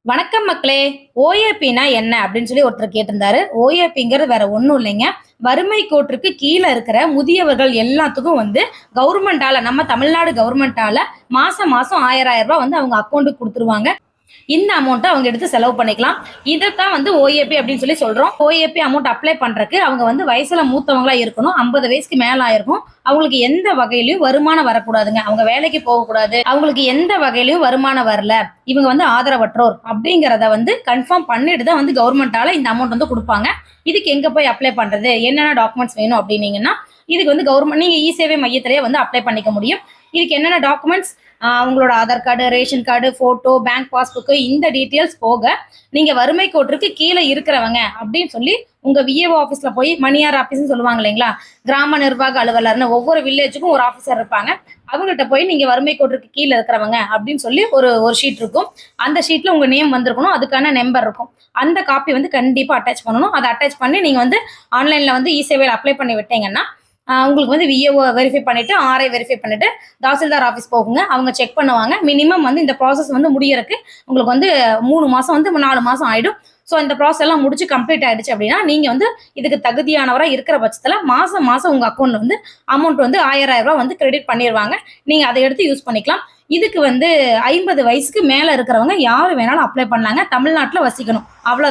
வணக்கம் மக்களே. ஓஏபினா என்ன அப்படின்னு சொல்லி ஒருத்தர் கேட்டிருந்தாரு. ஓஏபிங்கிறது வேற ஒண்ணும் இல்லைங்க. வறுமை கோட்டிற்கு கீழ இருக்கிற முதியவர்கள் எல்லாத்துக்கும் கவர்மெண்டால நம்ம தமிழ்நாடு கவர்மெண்டால மாசம் மாசம் ரூ. 1000 வந்து அவங்க அக்கவுண்ட்டுக்கு குடுத்துருவாங்க. இந்த அமௌண்ட்ட அவங்க எடுத்து செலவு பண்ணிக்கலாம். இதத்தான் ஓஏபி அப்படின்னு சொல்லி சொல்றோம். ஓஏபி அமௌண்ட் அப்ளை பண்றதுக்கு அவங்க வயசுல மூத்தவங்களா இருக்கணும். 50 வயசுக்கு மேல ஆயிருக்கும். அவங்களுக்கு எந்த வகையிலயும் வருமானம் வரக்கூடாதுங்க. அவங்க வேலைக்கு போகக்கூடாது. அவங்களுக்கு எந்த வகையிலயும் வருமானம் வரல. இவங்க ஆதரவற்றோர் அப்படிங்கிறத கன்ஃபார்ம் பண்ணிட்டு தான் கவர்மெண்டால இந்த அமௌண்ட் குடுப்பாங்க. இதுக்கு எங்க போய் அப்ளை பண்றது? என்னென்ன டாக்குமெண்ட்ஸ் வேணும் அப்படின்னீங்கன்னா, இதுக்கு கவர்மெண்ட் நீங்க இ சேவை மையத்திலேயே அப்ளை பண்ணிக்க முடியும். இதுக்கு என்னென்ன டாக்குமெண்ட்ஸ்? உங்களோட Aadhaar card, ration card, photo, bank passbook இந்த டீட்டெயில்ஸ் போக, நீங்க வறுமை கோட்டிற்கு கீழே இருக்கிறவங்க அப்படின்னு சொல்லி உங்க விஏஓ ஆஃபீஸ்ல போய் மணியார் ஆஃபீஸ்னு சொல்லுவாங்க இல்லைங்களா? கிராம நிர்வாக அலுவலர்னு ஒவ்வொரு வில்லேஜுக்கும் ஒரு ஆஃபீஸர் இருப்பாங்க. அவங்கள்ட்ட போய் நீங்க வறுமை கோட்டிற்கு கீழே இருக்கிறவங்க அப்படின்னு சொல்லி ஒரு ஒரு ஷீட் இருக்கும். அந்த ஷீட்ல உங்க நேம் வந்திருக்கணும். அதுக்கான நம்பர் இருக்கும். அந்த காப்பி கண்டிப்பா அட்டாச் பண்ணணும். அதை அட்டாச் பண்ணி நீங்க ஆன்லைன்ல இ சேவையில் அப்ளை பண்ணி விட்டீங்கன்னா, உங்களுக்கு விஏஓ வெரிஃபை பண்ணிட்டு, ஆர்ஐ வெரிஃபை பண்ணிட்டு, தாசில்தார் ஆஃபீஸ் போகுங்க. அவங்க செக் பண்ணுவாங்க. மினிமம் இந்த ப்ராசஸ் முடியறதுக்கு உங்களுக்கு 3 மாசம் 4 மாசம் ஆயிடும். ஸோ இந்த ப்ராசஸ் எல்லாம் முடிச்சு கம்ப்ளீட் ஆயிடுச்சு அப்படின்னா, நீங்க இதுக்கு தகுதியானவரா இருக்கிற பட்சத்துல மாசம் மாசம் உங்க அக்கௌண்ட்ல அமௌண்ட் ரூ. 1000 கிரெடிட் பண்ணிருவாங்க. நீங்க அதை எடுத்து யூஸ் பண்ணிக்கலாம். இதுக்கு 50 வயசுக்கு மேல இருக்கிறவங்க யாரு வேணாலும் அப்ளை பண்ணலாங்க. தமிழ்நாட்டுல வசிக்கணும். அவ்வளவு